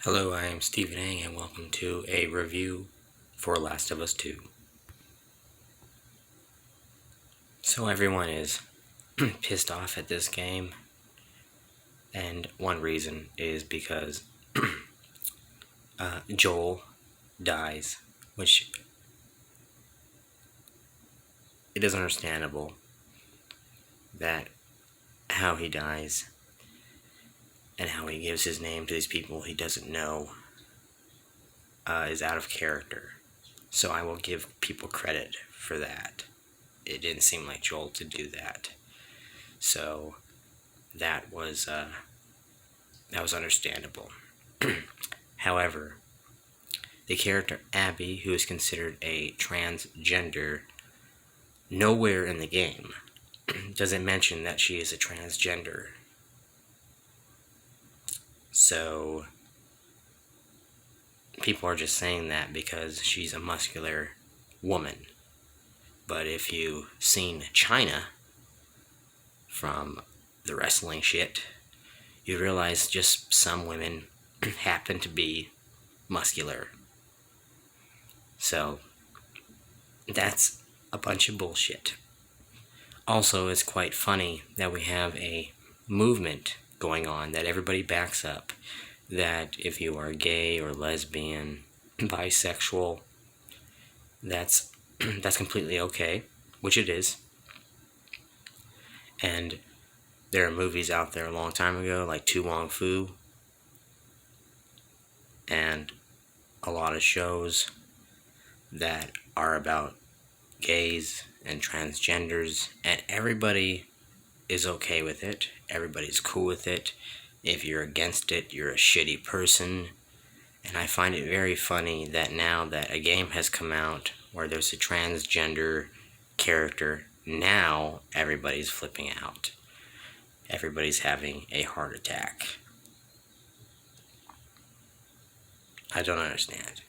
Hello, I am Stephen A. and welcome to a review for Last of Us 2. So everyone is pissed off at this game, and one reason is because Joel dies, which it is understandable that how he dies and how he gives his name to these people he doesn't know is out of character. So I will give people credit for that. It didn't seem like Joel to do that. So that was understandable. However, the character Abby, who is considered a transgender, nowhere in the game does it mention that she is a transgender. So people are just saying that because she's a muscular woman. But if you've seen Chyna from the wrestling shit, you realize just some women happen to be muscular. So that's a bunch of bullshit. Also, it's quite funny that we have a movement going on that everybody backs up, that if you are gay or lesbian, bisexual, that's completely okay, which it is. And there are movies out there a long time ago, like Tu Wong Fu, and a lot of shows that are about gays and transgenders, and everybody is okay with it. Everybody's cool with it. If you're against it, you're a shitty person. And I find it very funny that now that a game has come out where there's a transgender character, now everybody's flipping out. Everybody's having a heart attack. I don't understand.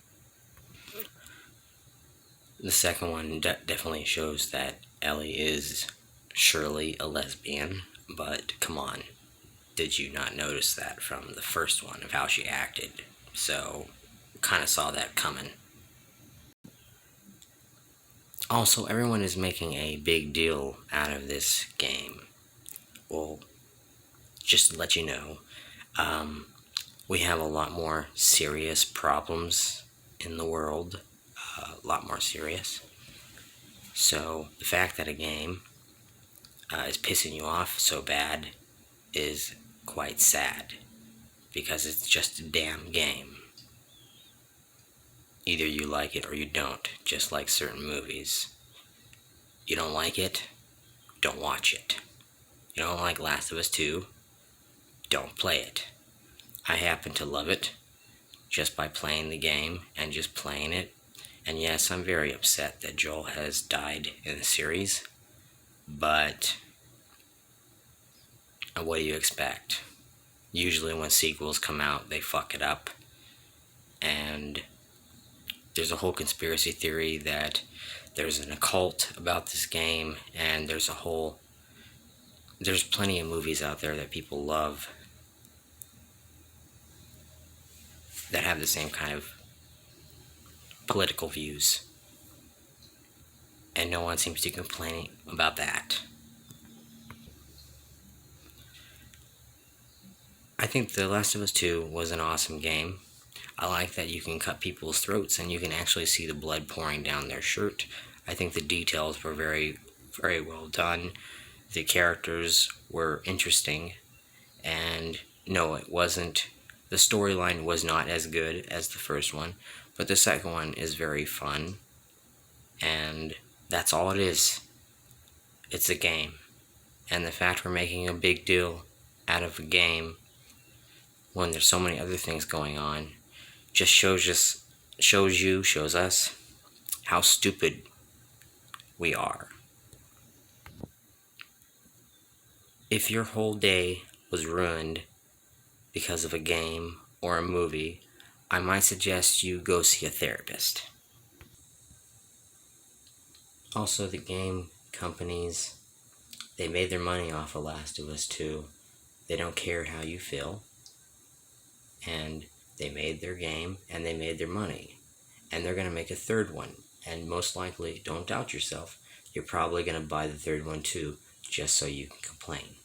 The second one definitely shows that Ellie is surely a lesbian, but come on, did you not notice that from the first one of how she acted? So, kind of saw that coming. Also, everyone is making a big deal out of this game. Well, just to let you know, we have a lot more serious problems in the world, a lot more serious. So the fact that a game is pissing you off so bad is quite sad, because it's just a damn game. Either you like it or you don't, just like certain movies. You don't like it, don't watch it. You don't like Last of Us 2, don't play it. I happen to love it just by playing the game and just playing it. And yes, I'm very upset that Joel has died in the series, but what do you expect? Usually when sequels come out, they fuck it up. And there's a whole conspiracy theory that there's an occult about this game, and there's plenty of movies out there that people love that have the same kind of political views, and no one seems to complain about that. I think The Last of Us 2 was an awesome game. I like that you can cut people's throats and you can actually see the blood pouring down their shirt. I think the details were very, very well done. The characters were interesting, and no, it wasn't. The storyline was not as good as the first one, but the second one is very fun, and that's all it is. It's a game. And the fact we're making a big deal out of a game when there's so many other things going on just shows us how stupid we are. If your whole day was ruined because of a game or a movie, I might suggest you go see a therapist. Also, the game companies, they made their money off of Last of Us 2. They don't care how you feel. And They made their game and they made their money. And they're going to make a third one. And most likely, don't doubt yourself, you're probably going to buy the third one too, just so you can complain.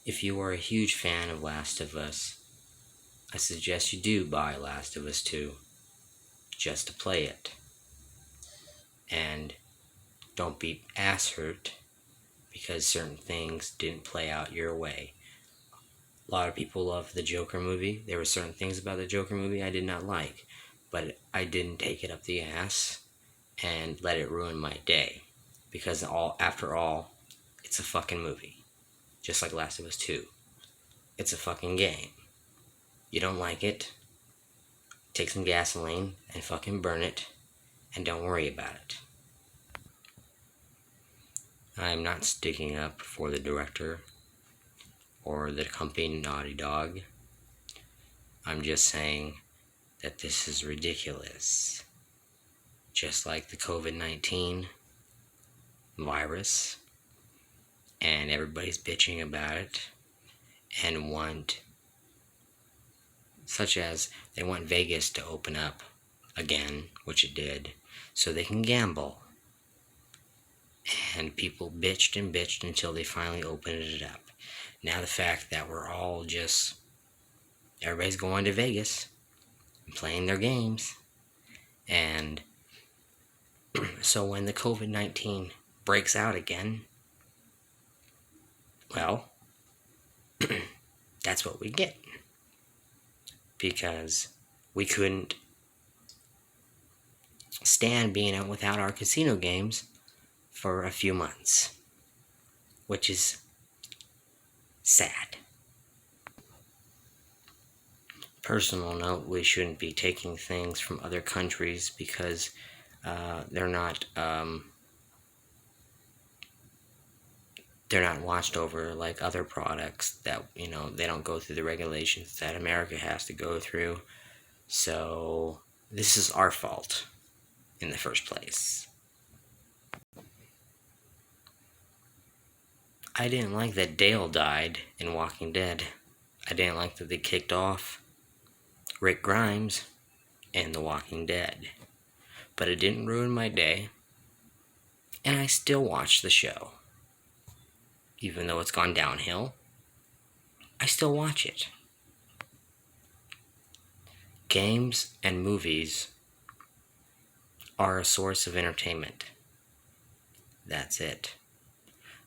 If you are a huge fan of Last of Us, I suggest you do buy Last of Us 2 just to play it. And don't be ass hurt because certain things didn't play out your way. A lot of people love the Joker movie. There were certain things about the Joker movie I did not like, but I didn't take it up the ass and let it ruin my day. Because after all, it's a fucking movie. Just like Last of Us 2. It's a fucking game. You don't like it? Take some gasoline and fucking burn it, and don't worry about it. I am not sticking up for the director or the company Naughty Dog. I'm just saying that this is ridiculous. Just like the COVID-19 virus, and everybody's bitching about it, and such as they want Vegas to open up again, which it did, so they can gamble. And people bitched and bitched until they finally opened it up. Now the fact that everybody's going to Vegas and playing their games. And so when the COVID-19 breaks out again, well, that's what we get. Because we couldn't stand being out without our casino games for a few months, which is sad. Personal note, we shouldn't be taking things from other countries because they're not watched over like other products that, they don't go through the regulations that America has to go through. So this is our fault in the first place. I didn't like that Dale died in Walking Dead. I didn't like that they kicked off Rick Grimes in The Walking Dead. But it didn't ruin my day, and I still watch the show. Even though it's gone downhill, I still watch it. Games and movies are a source of entertainment. That's it.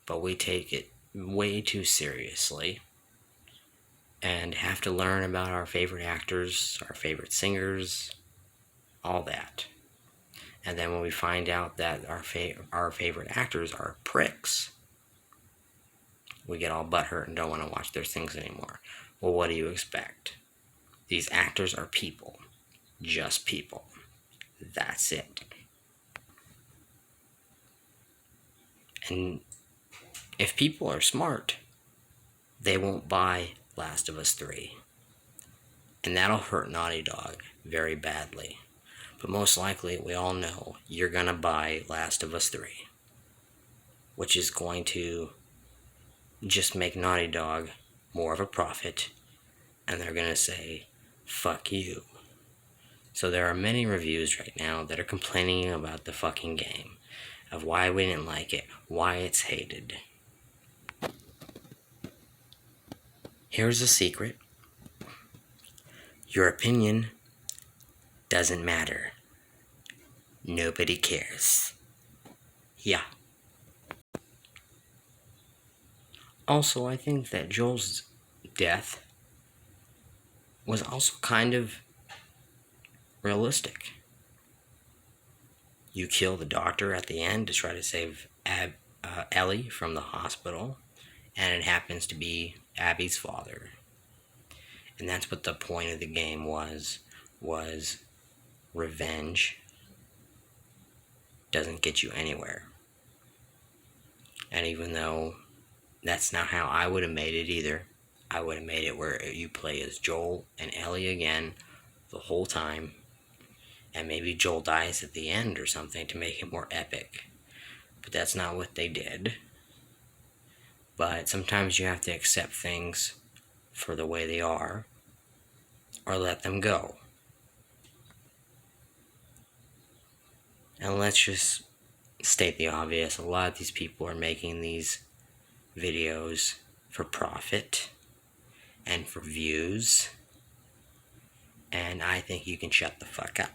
But we take it way too seriously and have to learn about our favorite actors, our favorite singers, all that. And then when we find out that our favorite actors are pricks, we get all butthurt and don't want to watch their things anymore. Well, what do you expect? These actors are people. Just people. That's it. And if people are smart, they won't buy Last of Us 3. And that'll hurt Naughty Dog very badly. But most likely, we all know you're going to buy Last of Us 3. Which is going to just make Naughty Dog more of a profit. And they're going to say, fuck you. So there are many reviews right now that are complaining about the fucking game. Of why we didn't like it. Why it's hated. Here's a secret. Your opinion doesn't matter. Nobody cares. Yeah. Also, I think that Joel's death was also kind of realistic. You kill the doctor at the end to try to save Ellie from the hospital, and it happens to be Abby's father. And that's what the point of the game was revenge doesn't get you anywhere. And even though that's not how I would have made it either, I would have made it where you play as Joel and Ellie again the whole time, and maybe Joel dies at the end or something to make it more epic. But that's not what they did. But sometimes you have to accept things for the way they are, or let them go. And let's just state the obvious. A lot of these people are making these videos for profit and for views, and I think you can shut the fuck up.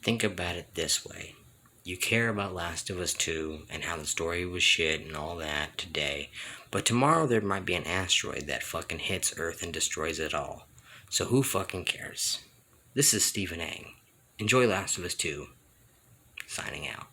Think about it this way. You care about Last of Us 2 and how the story was shit and all that today, but tomorrow there might be an asteroid that fucking hits Earth and destroys it all. So who fucking cares? This is Stephen Ang. Enjoy Last of Us 2. Signing out.